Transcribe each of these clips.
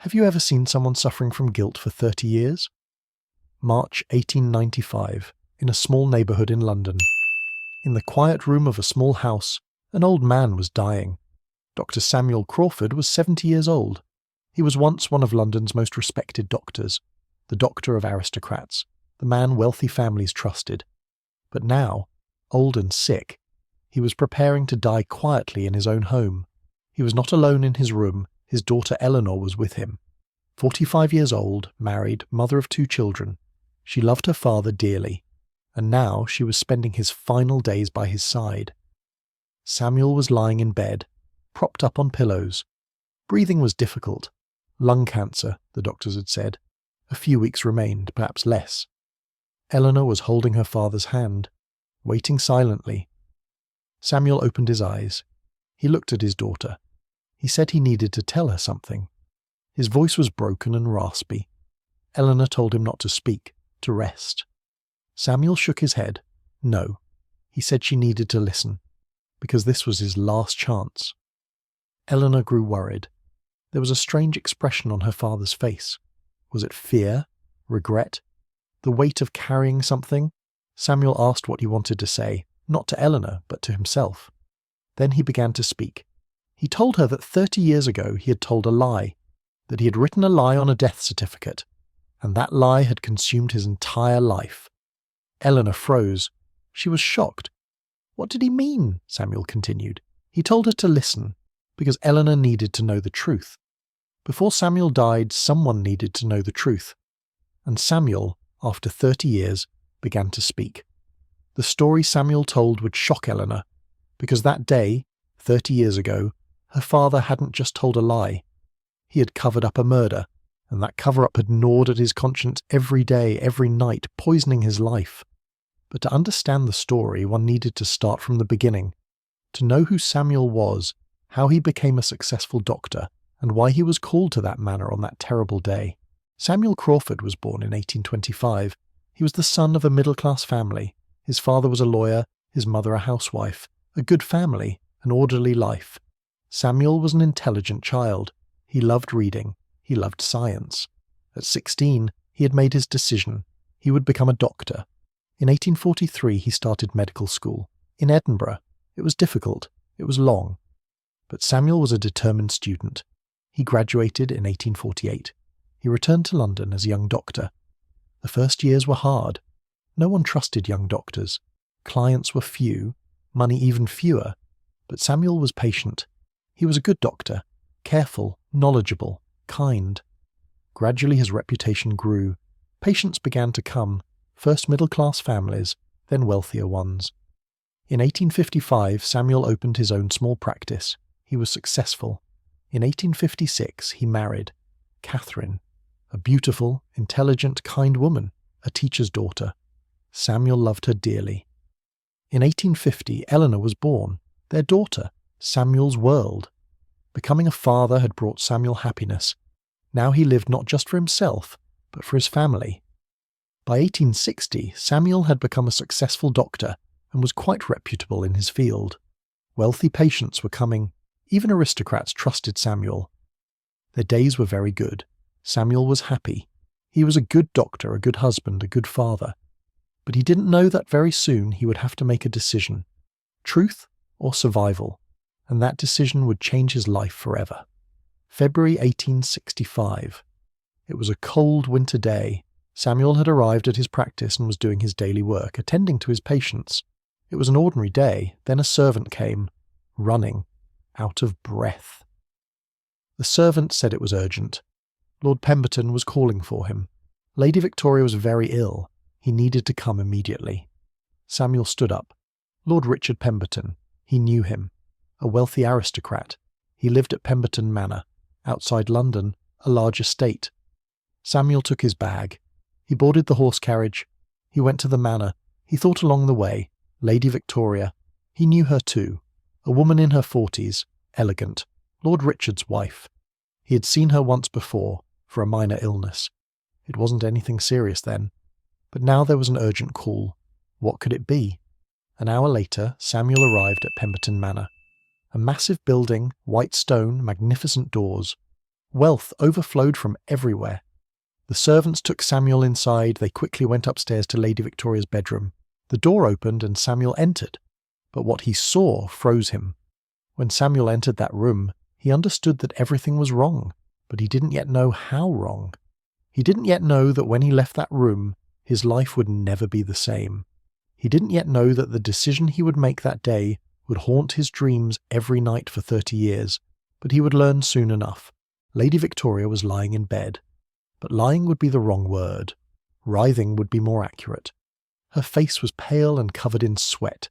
Have you ever seen someone suffering from guilt for 30 years? March 1895, in a small neighbourhood in London. In the quiet room of a small house, an old man was dying. Dr. Samuel Crawford was 70 years old. He was once one of London's most respected doctors, the doctor of aristocrats, the man wealthy families trusted. But now, old and sick, he was preparing to die quietly in his own home. He was not alone in his room. His daughter Eleanor was with him. 45 years old, married, mother of 2 children. She loved her father dearly, and now she was spending his final days by his side. Samuel was lying in bed, propped up on pillows. Breathing was difficult. Lung cancer, the doctors had said. A few weeks remained, perhaps less. Eleanor was holding her father's hand, waiting silently. Samuel opened his eyes. He looked at his daughter. He said he needed to tell her something. His voice was broken and raspy. Eleanor told him not to speak, to rest. Samuel shook his head. No. He said she needed to listen, because this was his last chance. Eleanor grew worried. There was a strange expression on her father's face. Was it fear? Regret? The weight of carrying something? Samuel asked what he wanted to say, not to Eleanor, but to himself. Then he began to speak. He told her that 30 years ago he had told a lie, that he had written a lie on a death certificate, and that lie had consumed his entire life. Eleanor froze. She was shocked. What did he mean? Samuel continued. He told her to listen, because Eleanor needed to know the truth. Before Samuel died, someone needed to know the truth. And Samuel, after 30 years, began to speak. The story Samuel told would shock Eleanor, because that day, 30 years ago, her father hadn't just told a lie. He had covered up a murder, and that cover-up had gnawed at his conscience every day, every night, poisoning his life. But to understand the story, one needed to start from the beginning, to know who Samuel was, how he became a successful doctor, and why he was called to that manor on that terrible day. Samuel Crawford was born in 1825. He was the son of a middle-class family. His father was a lawyer, his mother a housewife. A good family, an orderly life. Samuel was an intelligent child. He loved reading. He loved science. At 16, he had made his decision. He would become a doctor. In 1843, he started medical school. In Edinburgh. It was difficult. It was long. But Samuel was a determined student. He graduated in 1848. He returned to London as a young doctor. The first years were hard. No one trusted young doctors. Clients were few, money even fewer. But Samuel was patient. He was a good doctor, careful, knowledgeable, kind. Gradually his reputation grew. Patients began to come, first middle-class families, then wealthier ones. In 1855, Samuel opened his own small practice. He was successful. In 1856, he married Catherine, a beautiful, intelligent, kind woman, a teacher's daughter. Samuel loved her dearly. In 1850, Eleanor was born, their daughter, Samuel's world. Becoming a father had brought Samuel happiness. Now he lived not just for himself, but for his family. By 1860, Samuel had become a successful doctor and was quite reputable in his field. Wealthy patients were coming. Even aristocrats trusted Samuel. Their days were very good. Samuel was happy. He was a good doctor, a good husband, a good father. But he didn't know that very soon he would have to make a decision. Truth or survival. And that decision would change his life forever. February 1865. It was a cold winter day. Samuel had arrived at his practice and was doing his daily work, attending to his patients. It was an ordinary day. Then a servant came, running, out of breath. The servant said it was urgent. Lord Pemberton was calling for him. Lady Victoria was very ill. He needed to come immediately. Samuel stood up. Lord Richard Pemberton. He knew him. A wealthy aristocrat. He lived at Pemberton Manor, outside London, a large estate. Samuel took his bag. He boarded the horse carriage. He went to the manor. He thought along the way. Lady Victoria. He knew her too. A woman in her 40s, elegant. Lord Richard's wife. He had seen her once before, for a minor illness. It wasn't anything serious then. But now there was an urgent call. What could it be? An hour later, Samuel arrived at Pemberton Manor. A massive building, white stone, magnificent doors. Wealth overflowed from everywhere. The servants took Samuel inside. They quickly went upstairs to Lady Victoria's bedroom. The door opened and Samuel entered. But what he saw froze him. When Samuel entered that room, he understood that everything was wrong, but he didn't yet know how wrong. He didn't yet know that when he left that room, his life would never be the same. He didn't yet know that the decision he would make that day would haunt his dreams every night for 30 years, but he would learn soon enough. Lady Victoria was lying in bed. But lying would be the wrong word. Writhing would be more accurate. Her face was pale and covered in sweat.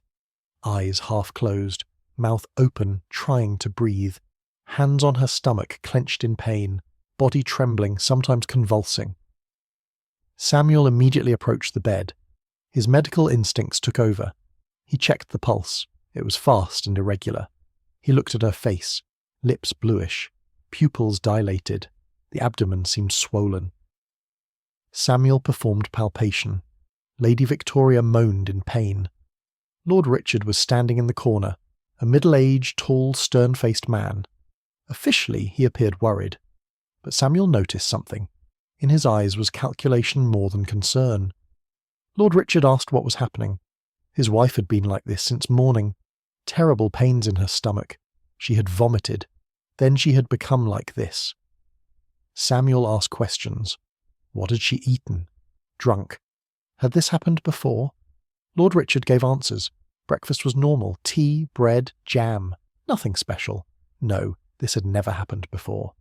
Eyes half closed, mouth open, trying to breathe. Hands on her stomach clenched in pain, body trembling, sometimes convulsing. Samuel immediately approached the bed. His medical instincts took over. He checked the pulse. It was fast and irregular. He looked at her face, lips bluish, pupils dilated. The abdomen seemed swollen. Samuel performed palpation. Lady Victoria moaned in pain. Lord Richard was standing in the corner, a middle-aged, tall, stern-faced man. Officially, he appeared worried. But Samuel noticed something. In his eyes was calculation more than concern. Lord Richard asked what was happening. His wife had been like this since morning. Terrible pains in her stomach. She had vomited. Then she had become like this. Samuel asked questions. What had she eaten? Drunk? Had this happened before? Lord Richard gave answers. Breakfast was normal. Tea, bread, jam. Nothing special. No, this had never happened before.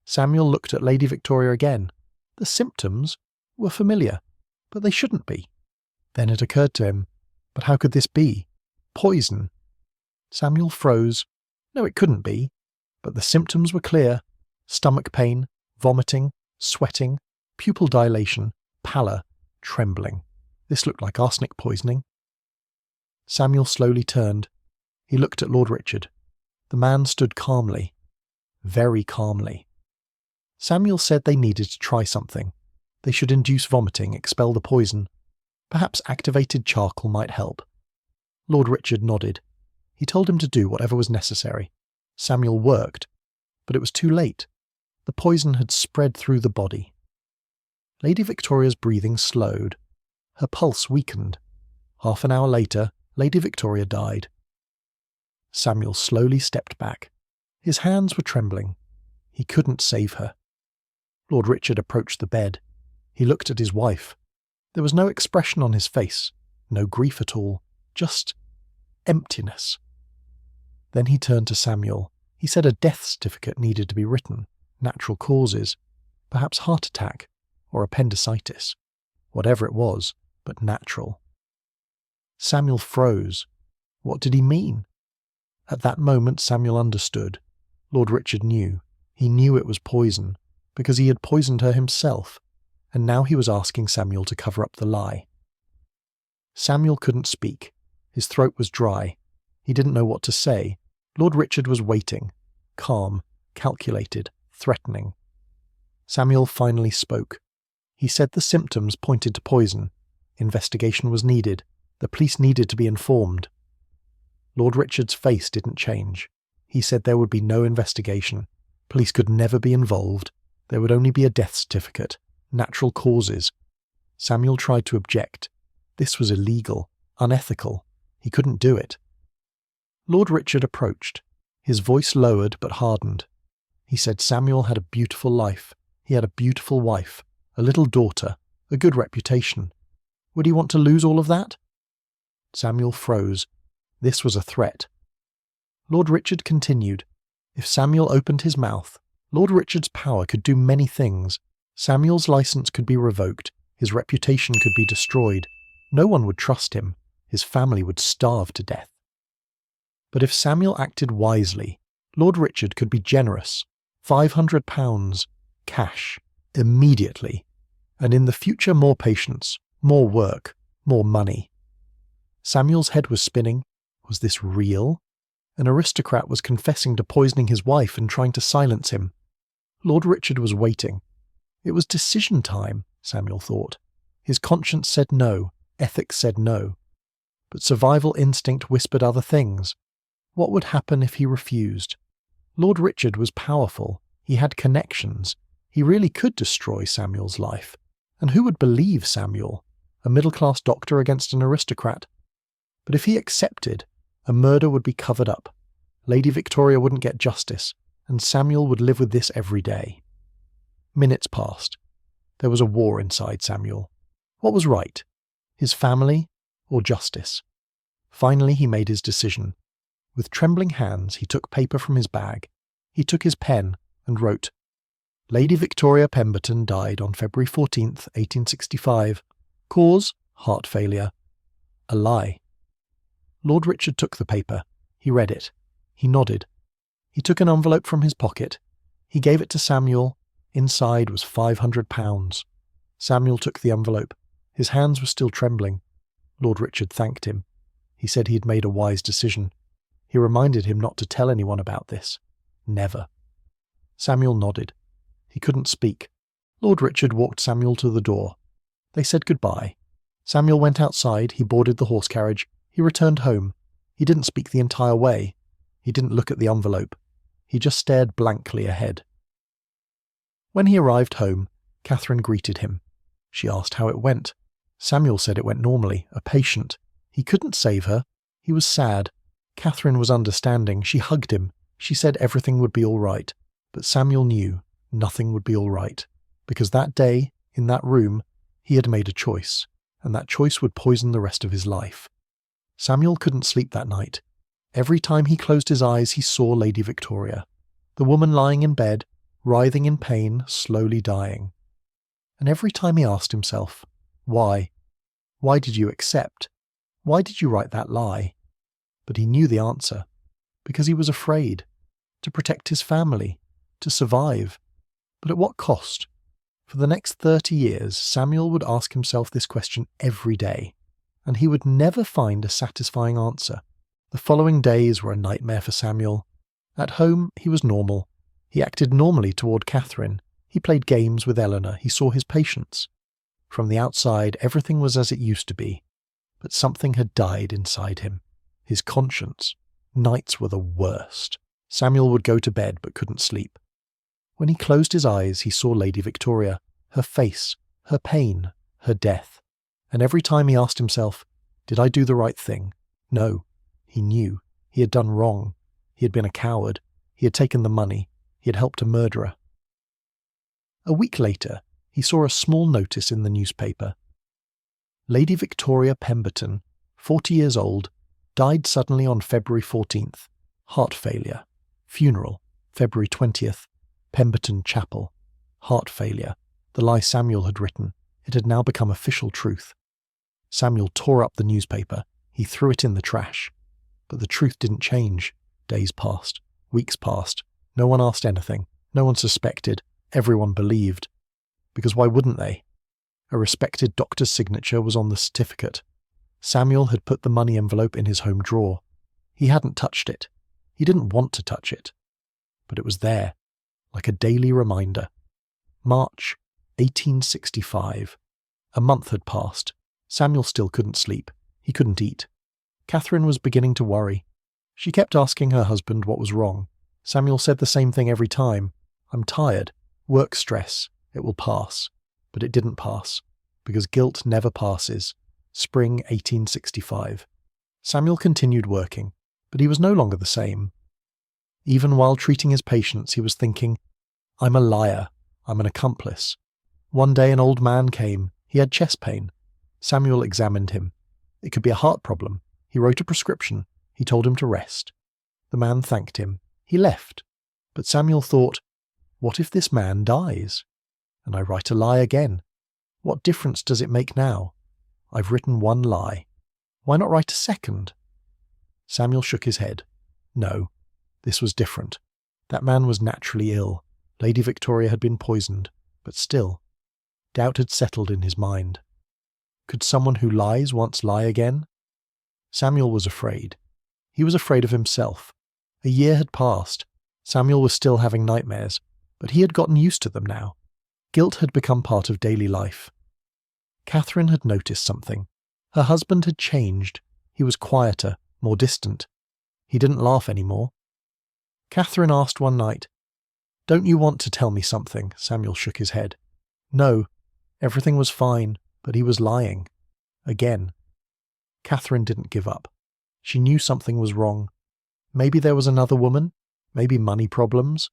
Samuel looked at Lady Victoria again. The symptoms were familiar, but they shouldn't be. Then it occurred to him, but how could this be? Poison. Samuel froze. No, it couldn't be. But the symptoms were clear. Stomach pain, vomiting, sweating, pupil dilation, pallor, trembling. This looked like arsenic poisoning. Samuel slowly turned. He looked at Lord Richard. The man stood calmly. Very calmly. Samuel said they needed to try something. They should induce vomiting, expel the poison. Perhaps activated charcoal might help. Lord Richard nodded. He told him to do whatever was necessary. Samuel worked, but it was too late. The poison had spread through the body. Lady Victoria's breathing slowed. Her pulse weakened. Half an hour later, Lady Victoria died. Samuel slowly stepped back. His hands were trembling. He couldn't save her. Lord Richard approached the bed. He looked at his wife. There was no expression on his face, no grief at all, just emptiness. Then he turned to Samuel. He said a death certificate needed to be written. Natural causes, perhaps heart attack or appendicitis. Whatever it was, but natural. Samuel froze. What did he mean? At that moment Samuel understood. Lord Richard knew. He knew it was poison, because he had poisoned her himself, and now he was asking Samuel to cover up the lie. Samuel couldn't speak. His throat was dry. He didn't know what to say. Lord Richard was waiting, calm, calculated, threatening. Samuel finally spoke. He said the symptoms pointed to poison. Investigation was needed. The police needed to be informed. Lord Richard's face didn't change. He said there would be no investigation. Police could never be involved. There would only be a death certificate. Natural causes. Samuel tried to object. This was illegal, unethical. He couldn't do it. Lord Richard approached. His voice lowered but hardened. He said Samuel had a beautiful life. He had a beautiful wife, a little daughter, a good reputation. Would he want to lose all of that? Samuel froze. This was a threat. Lord Richard continued. If Samuel opened his mouth, Lord Richard's power could do many things. Samuel's license could be revoked. His reputation could be destroyed. No one would trust him. His family would starve to death. But if Samuel acted wisely, Lord Richard could be generous. £500, cash, immediately. And in the future more patience, more work, more money. Samuel's head was spinning. Was this real? An aristocrat was confessing to poisoning his wife and trying to silence him. Lord Richard was waiting. It was decision time, Samuel thought. His conscience said no, ethics said no. But survival instinct whispered other things. What would happen if he refused? Lord Richard was powerful. He had connections. He really could destroy Samuel's life. And who would believe Samuel, a middle-class doctor against an aristocrat? But if he accepted, a murder would be covered up. Lady Victoria wouldn't get justice, and Samuel would live with this every day. Minutes passed. There was a war inside Samuel. What was right? His family or justice? Finally, he made his decision. With trembling hands, he took paper from his bag. He took his pen and wrote, Lady Victoria Pemberton died on February 14th, 1865. Cause, heart failure. A lie. Lord Richard took the paper. He read it. He nodded. He took an envelope from his pocket. He gave it to Samuel. Inside was £500. Samuel took the envelope. His hands were still trembling. Lord Richard thanked him. He said he had made a wise decision. He reminded him not to tell anyone about this. Never. Samuel nodded. He couldn't speak. Lord Richard walked Samuel to the door. They said goodbye. Samuel went outside. He boarded the horse carriage. He returned home. He didn't speak the entire way. He didn't look at the envelope. He just stared blankly ahead. When he arrived home, Catherine greeted him. She asked how it went. Samuel said it went normally, a patient. He couldn't save her. He was sad. Catherine was understanding. She hugged him. She said everything would be all right. But Samuel knew nothing would be all right, because that day, in that room, he had made a choice, and that choice would poison the rest of his life. Samuel couldn't sleep that night. Every time he closed his eyes, he saw Lady Victoria, the woman lying in bed, writhing in pain, slowly dying. And every time he asked himself, why? Why did you accept? Why did you write that lie? But he knew the answer. Because he was afraid. To protect his family. To survive. But at what cost? For the next 30 years, Samuel would ask himself this question every day, and he would never find a satisfying answer. The following days were a nightmare for Samuel. At home, he was normal. He acted normally toward Catherine. He played games with Eleanor. He saw his patients. From the outside, everything was as it used to be. But something had died inside him. His conscience. Nights were the worst. Samuel would go to bed but couldn't sleep. When he closed his eyes, he saw Lady Victoria, her face, her pain, her death. And every time he asked himself, did I do the right thing? No. He knew. He had done wrong. He had been a coward. He had taken the money. He had helped a murderer. A week later, he saw a small notice in the newspaper. Lady Victoria Pemberton, 40 years old, died suddenly on February 14th. Heart failure. Funeral, February 20th. Pemberton Chapel. Heart failure. The lie Samuel had written. It had now become official truth. Samuel tore up the newspaper. He threw it in the trash. But the truth didn't change. Days passed. Weeks passed. No one asked anything. No one suspected. Everyone believed. Because why wouldn't they? A respected doctor's signature was on the certificate. Samuel had put the money envelope in his home drawer. He hadn't touched it. He didn't want to touch it. But it was there, like a daily reminder. March 1865. A month had passed. Samuel still couldn't sleep. He couldn't eat. Catherine was beginning to worry. She kept asking her husband what was wrong. Samuel said the same thing every time. I'm tired. Work stress. It will pass. But it didn't pass. Because guilt never passes. Spring 1865. Samuel continued working, but he was no longer the same. Even while treating his patients, he was thinking, I'm a liar. I'm an accomplice. One day an old man came. He had chest pain. Samuel examined him. It could be a heart problem. He wrote a prescription. He told him to rest. The man thanked him. He left. But Samuel thought, what if this man dies? And I write a lie again. What difference does it make now? I've written one lie. Why not write a second? Samuel shook his head. No, this was different. That man was naturally ill. Lady Victoria had been poisoned, but still. Doubt had settled in his mind. Could someone who lies once lie again? Samuel was afraid. He was afraid of himself. A year had passed. Samuel was still having nightmares, but he had gotten used to them now. Guilt had become part of daily life. Catherine had noticed something. Her husband had changed. He was quieter, more distant. He didn't laugh anymore. Catherine asked one night, "Don't you want to tell me something?" Samuel shook his head. No, everything was fine, but he was lying. Again. Catherine didn't give up. She knew something was wrong. Maybe there was another woman, maybe money problems.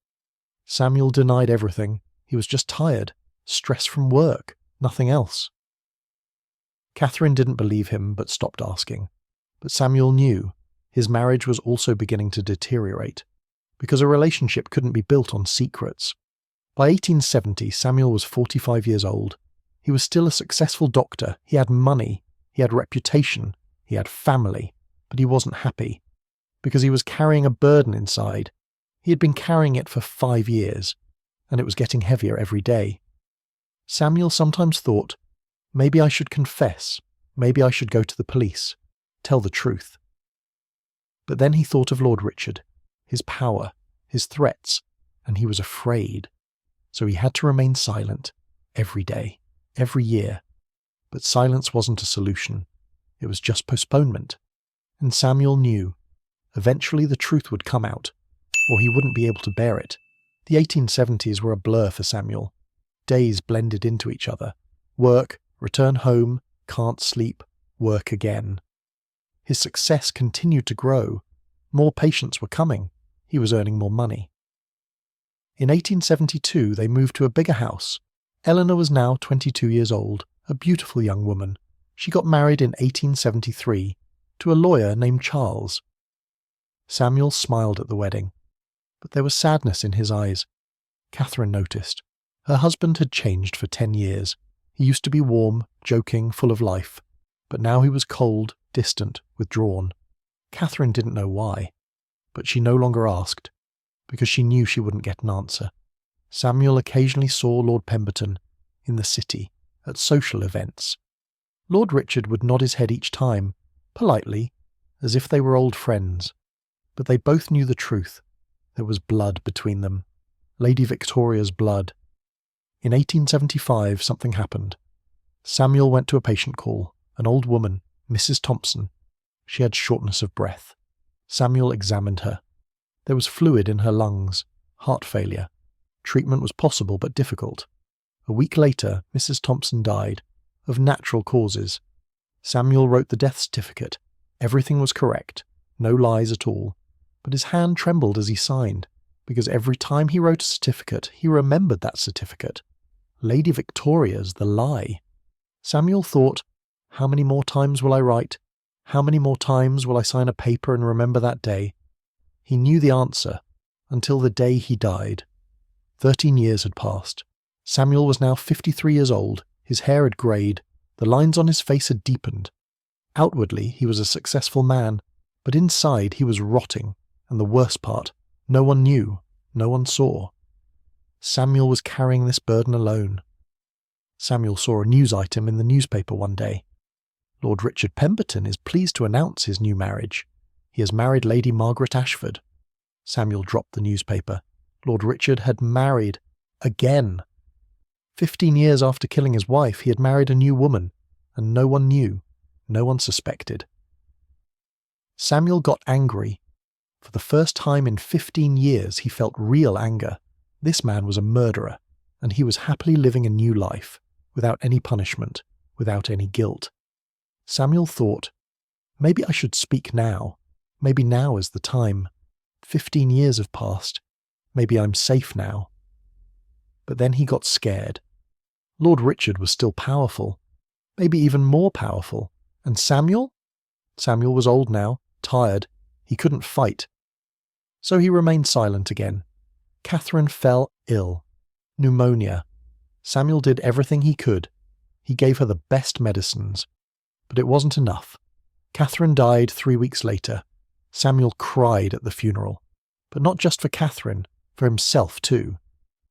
Samuel denied everything. He was just tired, stressed from work, nothing else. Catherine didn't believe him but stopped asking. But Samuel knew his marriage was also beginning to deteriorate, because a relationship couldn't be built on secrets. By 1870, Samuel was 45 years old. He was still a successful doctor, he had money, he had reputation, he had family, but he wasn't happy, because he was carrying a burden inside. He had been carrying it for 5 years, and it was getting heavier every day. Samuel sometimes thought, maybe I should confess, maybe I should go to the police, tell the truth. But then he thought of Lord Richard, his power, his threats, and he was afraid. So he had to remain silent, every day, every year. But silence wasn't a solution. It was just postponement. And Samuel knew. Eventually the truth would come out, or he wouldn't be able to bear it. The 1870s were a blur for Samuel. Days blended into each other. Work, return home, can't sleep, work again. His success continued to grow. More patients were coming. He was earning more money. In 1872, they moved to a bigger house. Eleanor was now 22 years old, a beautiful young woman. She got married in 1873 to a lawyer named Charles. Samuel smiled at the wedding, but there was sadness in his eyes. Catherine noticed. Her husband had changed for 10 years. He used to be warm, joking, full of life, but now he was cold, distant, withdrawn. Catherine didn't know why, but she no longer asked, because she knew she wouldn't get an answer. Samuel occasionally saw Lord Pemberton in the city, at social events. Lord Richard would nod his head each time, politely, as if they were old friends. But they both knew the truth. There was blood between them. Lady Victoria's blood. In 1875, something happened. Samuel went to a patient call, an old woman, Mrs. Thompson. She had shortness of breath. Samuel examined her. There was fluid in her lungs, heart failure. Treatment was possible but difficult. A week later, Mrs. Thompson died, of natural causes. Samuel wrote the death certificate. Everything was correct, no lies at all. But his hand trembled as he signed, because every time he wrote a certificate, he remembered that certificate. Lady Victoria's the lie. Samuel thought, how many more times will I write? How many more times will I sign a paper and remember that day? He knew the answer, until the day he died. 13 years had passed. Samuel was now 53 years old, his hair had greyed, the lines on his face had deepened. Outwardly, he was a successful man, but inside he was rotting, and the worst part, no one knew, no one saw. Samuel was carrying this burden alone. Samuel saw a news item in the newspaper one day. Lord Richard Pemberton is pleased to announce his new marriage. He has married Lady Margaret Ashford. Samuel dropped the newspaper. Lord Richard had married again. 15 years after killing his wife, he had married a new woman, and no one knew, no one suspected. Samuel got angry. For the first time in 15 years, he felt real anger. This man was a murderer, and he was happily living a new life, without any punishment, without any guilt. Samuel thought, maybe I should speak now. Maybe now is the time. 15 years have passed. Maybe I'm safe now. But then he got scared. Lord Richard was still powerful, maybe even more powerful. And Samuel? Samuel was old now, tired. He couldn't fight. So he remained silent again. Catherine fell ill. Pneumonia. Samuel did everything he could. He gave her the best medicines. But it wasn't enough. Catherine died 3 weeks later. Samuel cried at the funeral. But not just for Catherine, for himself too.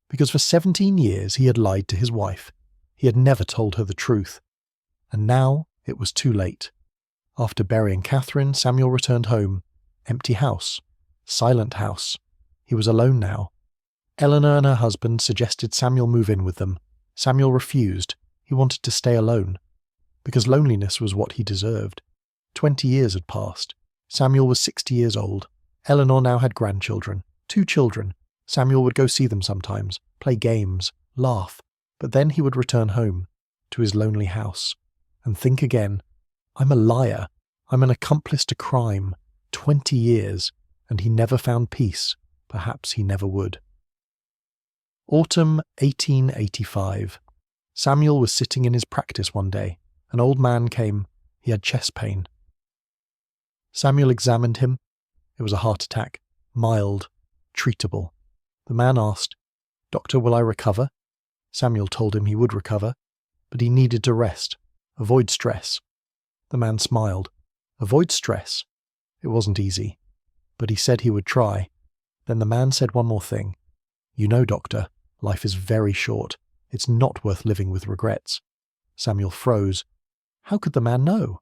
Because for 17 years he had lied to his wife. He had never told her the truth. And now it was too late. After burying Catherine, Samuel returned home. Empty house. Silent house. He was alone now. Eleanor and her husband suggested Samuel move in with them. Samuel refused. He wanted to stay alone. Because loneliness was what he deserved. 20 years had passed. Samuel was 60 years old. Eleanor now had grandchildren. 2 children. Samuel would go see them sometimes, play games, laugh, but then he would return home, to his lonely house, and think again, I'm a liar, I'm an accomplice to crime, 20 years, and he never found peace, perhaps he never would. Autumn 1885. Samuel was sitting in his practice one day. An old man came. He had chest pain. Samuel examined him. It was a heart attack, mild, treatable. The man asked, "Doctor, will I recover?" Samuel told him he would recover, but he needed to rest, avoid stress. The man smiled. Avoid stress? It wasn't easy, but he said he would try. Then the man said one more thing. "You know, doctor, life is very short. It's not worth living with regrets." Samuel froze. How could the man know?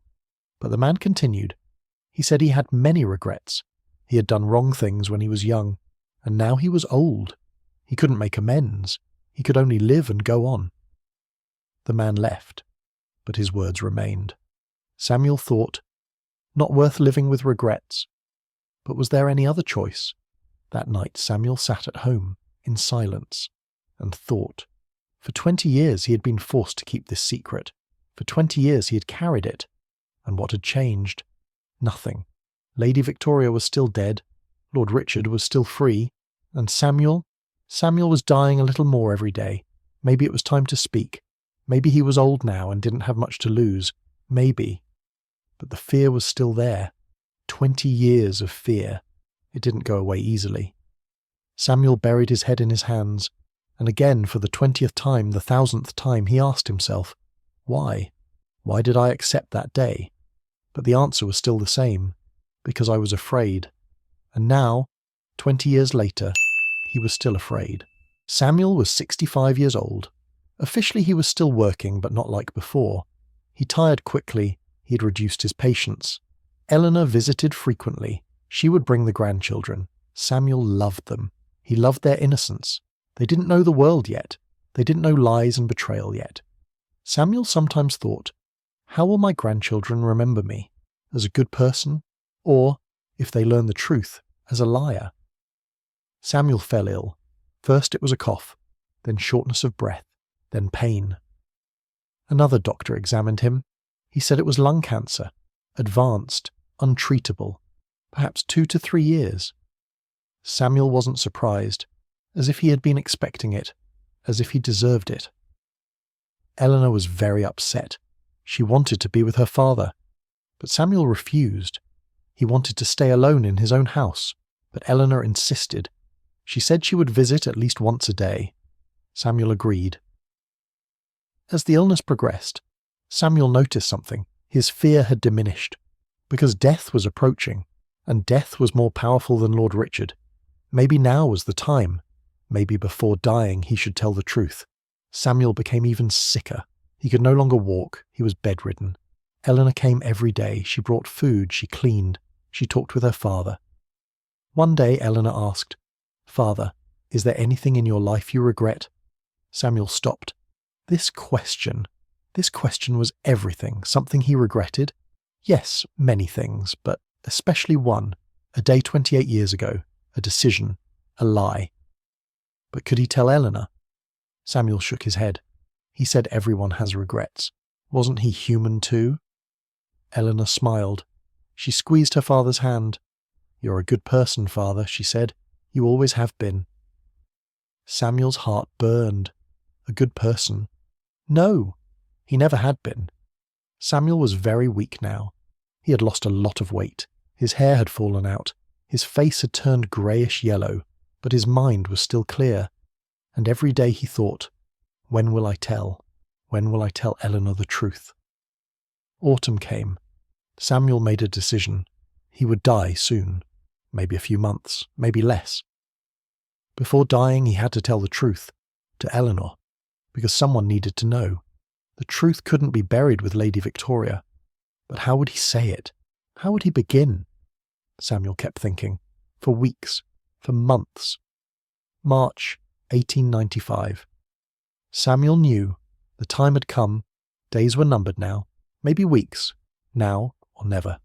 But the man continued. He said he had many regrets. He had done wrong things when he was young, and now he was old. He couldn't make amends. He could only live and go on. The man left, but his words remained. Samuel thought, not worth living with regrets. But was there any other choice? That night Samuel sat at home, in silence, and thought. For 20 years he had been forced to keep this secret. For 20 years he had carried it. And what had changed? Nothing. Lady Victoria was still dead. Lord Richard was still free. And Samuel was dying a little more every day. Maybe it was time to speak. Maybe he was old now and didn't have much to lose. Maybe. But the fear was still there. 20 years of fear. It didn't go away easily. Samuel buried his head in his hands, and again, for the 20th time, the 1000th time, he asked himself, why? Why did I accept that day? But the answer was still the same, because I was afraid. And now, 20 years later, he was still afraid. Samuel was 65 years old. Officially he was still working, but not like before. He tired quickly. He had reduced his patience. Eleanor visited frequently. She would bring the grandchildren. Samuel loved them. He loved their innocence. They didn't know the world yet. They didn't know lies and betrayal yet. Samuel sometimes thought, how will my grandchildren remember me? As a good person? Or, if they learn the truth, as a liar? Samuel fell ill. First it was a cough, then shortness of breath, then pain. Another doctor examined him. He said it was lung cancer, advanced, untreatable, perhaps 2 to 3 years. Samuel wasn't surprised, as if he had been expecting it, as if he deserved it. Eleanor was very upset. She wanted to be with her father, but Samuel refused. He wanted to stay alone in his own house, but Eleanor insisted. She said she would visit at least once a day. Samuel agreed. As the illness progressed, Samuel noticed something. His fear had diminished, because death was approaching, and death was more powerful than Lord Richard. Maybe now was the time. Maybe before dying he should tell the truth. Samuel became even sicker. He could no longer walk. He was bedridden. Eleanor came every day. She brought food. She cleaned. She talked with her father. One day Eleanor asked, "Father, is there anything in your life you regret?" Samuel stopped. This question was everything. Something he regretted? Yes, many things, but especially one. A day 28 years ago. A decision. A lie. But could he tell Eleanor? Samuel shook his head. He said everyone has regrets. Wasn't he human too? Eleanor smiled. She squeezed her father's hand. "You're a good person, father," she said. "You always have been." Samuel's heart burned. A good person? No, he never had been. Samuel was very weak now. He had lost a lot of weight. His hair had fallen out. His face had turned greyish-yellow, but his mind was still clear. And every day he thought, when will I tell? When will I tell Eleanor the truth? Autumn came. Samuel made a decision. He would die soon. Maybe a few months, maybe less. Before dying, he had to tell the truth. To Eleanor. Because someone needed to know. The truth couldn't be buried with Lady Victoria. But how would he say it? How would he begin? Samuel kept thinking. For weeks. For months. March 1895. Samuel knew. The time had come. Days were numbered now. Maybe weeks. Now or never.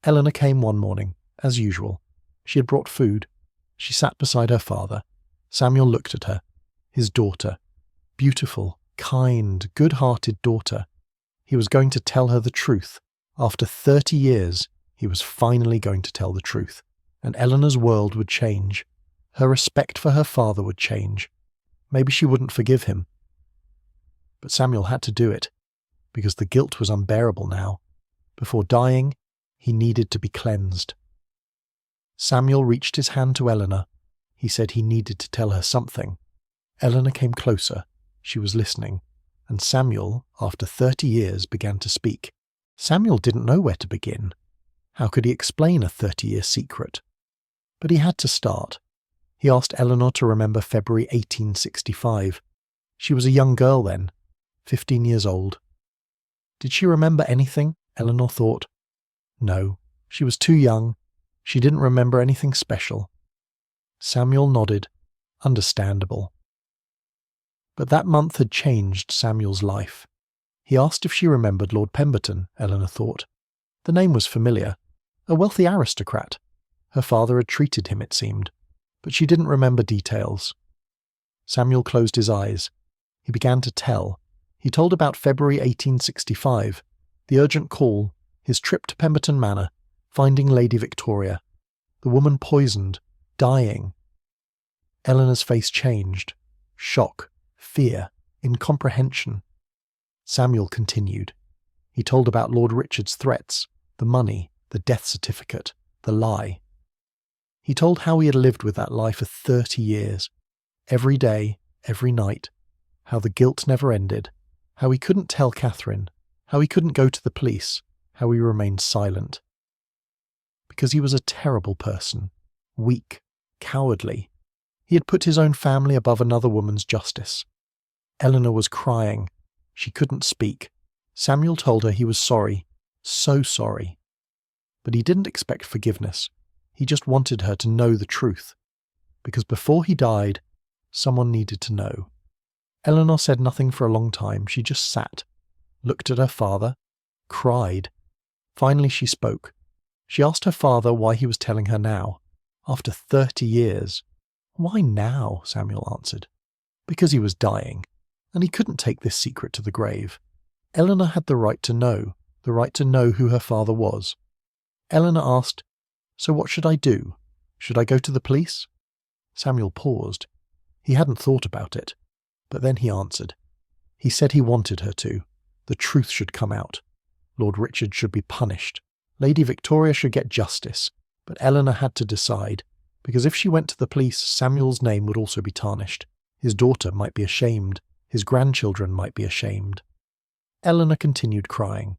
Eleanor came one morning, as usual. She had brought food. She sat beside her father. Samuel looked at her. His daughter. Beautiful, kind, good-hearted daughter. He was going to tell her the truth. After 30 years, he was finally going to tell the truth. And Eleanor's world would change. Her respect for her father would change. Maybe she wouldn't forgive him. But Samuel had to do it, because the guilt was unbearable now. Before dying, he needed to be cleansed. Samuel reached his hand to Eleanor. He said he needed to tell her something. Eleanor came closer. She was listening. And Samuel, after 30 years, began to speak. Samuel didn't know where to begin. How could he explain a 30-year secret? But he had to start. He asked Eleanor to remember February 1865. She was a young girl then, 15 years old. Did she remember anything? Eleanor thought. No, she was too young. She didn't remember anything special. Samuel nodded. Understandable. But that month had changed Samuel's life. He asked if she remembered Lord Pemberton, Eleanor thought. The name was familiar. A wealthy aristocrat. Her father had treated him, it seemed. But she didn't remember details. Samuel closed his eyes. He began to tell. He told about February 1865, the urgent call, his trip to Pemberton Manor, finding Lady Victoria, the woman poisoned, dying. Eleanor's face changed. Shock, fear, incomprehension. Samuel continued. He told about Lord Richard's threats, the money, the death certificate, the lie. He told how he had lived with that lie for 30 years, every day, every night, how the guilt never ended, how he couldn't tell Catherine, how he couldn't go to the police, how he remained silent. Because he was a terrible person, weak, cowardly. He had put his own family above another woman's justice. Eleanor was crying. She couldn't speak. Samuel told her he was sorry, so sorry. But he didn't expect forgiveness. He just wanted her to know the truth. Because before he died, someone needed to know. Eleanor said nothing for a long time. She just sat, looked at her father, cried. Finally she spoke. She asked her father why he was telling her now, after 30 years. Why now? Samuel answered. Because he was dying, and he couldn't take this secret to the grave. Eleanor had the right to know who her father was. Eleanor asked, "So what should I do? Should I go to the police?" Samuel paused. He hadn't thought about it. But then he answered. He said he wanted her to. The truth should come out. Lord Richard should be punished. Lady Victoria should get justice. But Eleanor had to decide, because if she went to the police, Samuel's name would also be tarnished. His daughter might be ashamed. His grandchildren might be ashamed. Eleanor continued crying.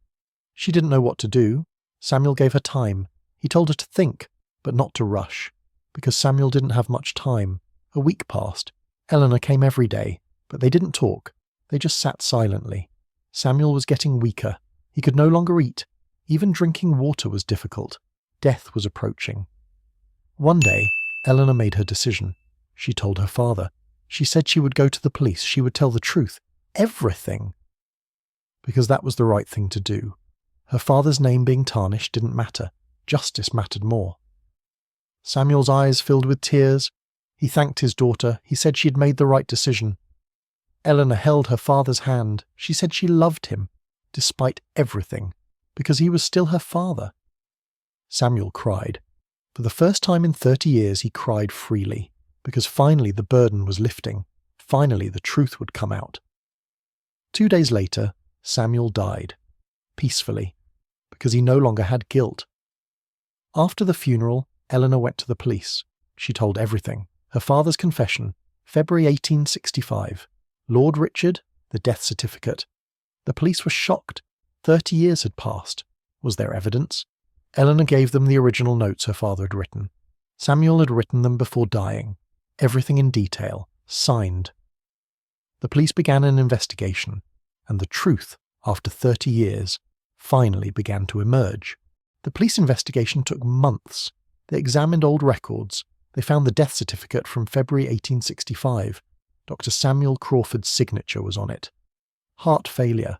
She didn't know what to do. Samuel gave her time. He told her to think, but not to rush, because Samuel didn't have much time. A week passed. Eleanor came every day, but they didn't talk. They just sat silently. Samuel was getting weaker. He could no longer eat. Even drinking water was difficult. Death was approaching. One day, Eleanor made her decision. She told her father. She said she would go to the police. She would tell the truth. Everything. Because that was the right thing to do. Her father's name being tarnished didn't matter. Justice mattered more. Samuel's eyes filled with tears. He thanked his daughter. He said she had made the right decision. Eleanor held her father's hand. She said she loved him, despite everything, because he was still her father. Samuel cried. For the first time in 30 years he cried freely, because finally the burden was lifting. Finally the truth would come out. 2 days later, Samuel died, peacefully, because he no longer had guilt. After the funeral, Eleanor went to the police. She told everything. Her father's confession, February 1865. Lord Richard, the death certificate. The police were shocked. 30 years had passed. Was there evidence? Eleanor gave them the original notes her father had written. Samuel had written them before dying. Everything in detail, signed. The police began an investigation, and the truth, after 30 years, finally began to emerge. The police investigation took months. They examined old records. They found the death certificate from February 1865. Dr. Samuel Crawford's signature was on it. Heart failure.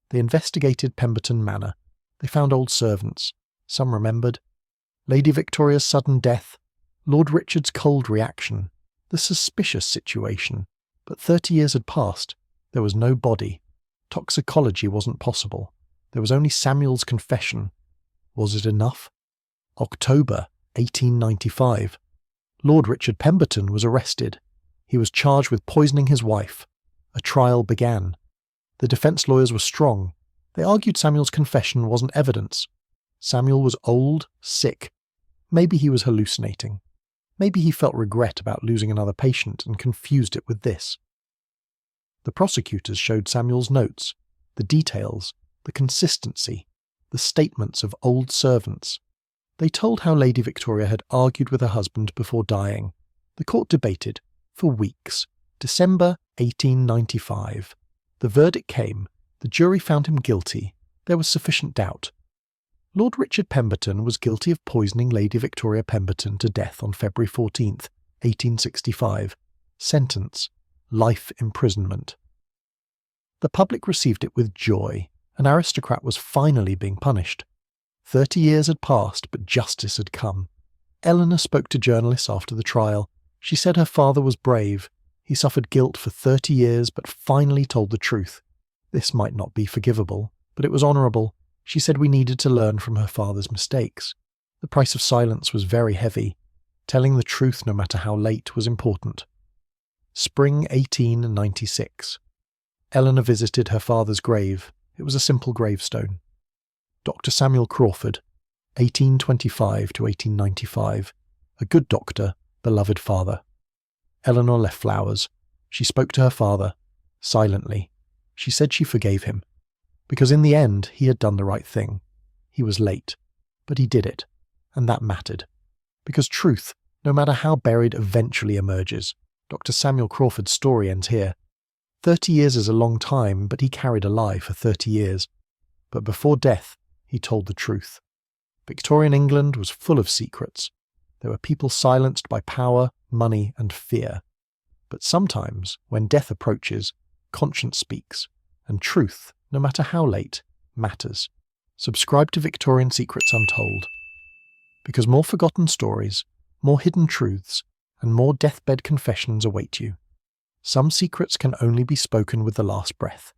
They investigated Pemberton Manor. They found old servants. Some remembered. Lady Victoria's sudden death. Lord Richard's cold reaction, the suspicious situation, but 30 years had passed. There was no body. Toxicology wasn't possible. There was only Samuel's confession. Was it enough? October 1895. Lord Richard Pemberton was arrested. He was charged with poisoning his wife. A trial began. The defence lawyers were strong. They argued Samuel's confession wasn't evidence. Samuel was old, sick. Maybe he was hallucinating. Maybe he felt regret about losing another patient and confused it with this. The prosecutors showed Samuel's notes, the details, the consistency, the statements of old servants. They told how Lady Victoria had argued with her husband before dying. The court debated for weeks. December 1895. The verdict came. The jury found him guilty. There was sufficient doubt. Lord Richard Pemberton was guilty of poisoning Lady Victoria Pemberton to death on February 14, 1865. Sentence: life imprisonment. The public received it with joy. An aristocrat was finally being punished. 30 years had passed, but justice had come. Eleanor spoke to journalists after the trial. She said her father was brave. He suffered guilt for 30 years, but finally told the truth. This might not be forgivable, but it was honourable. She said we needed to learn from her father's mistakes. The price of silence was very heavy. Telling the truth, no matter how late, was important. Spring 1896. Eleanor visited her father's grave. It was a simple gravestone. Dr. Samuel Crawford, 1825 to 1895. A good doctor, beloved father. Eleanor left flowers. She spoke to her father, silently. She said she forgave him, because in the end he had done the right thing. He was late, but he did it, and that mattered. Because truth, no matter how buried, eventually emerges. Dr. Samuel Crawford's story ends here. 30 years is a long time, but he carried a lie for 30 years. But before death, he told the truth. Victorian England was full of secrets. There were people silenced by power, money, and fear. But sometimes, when death approaches, conscience speaks, and truth, no matter how late, matters. Subscribe to Victorian Secrets Untold. Because more forgotten stories, more hidden truths, and more deathbed confessions await you. Some secrets can only be spoken with the last breath.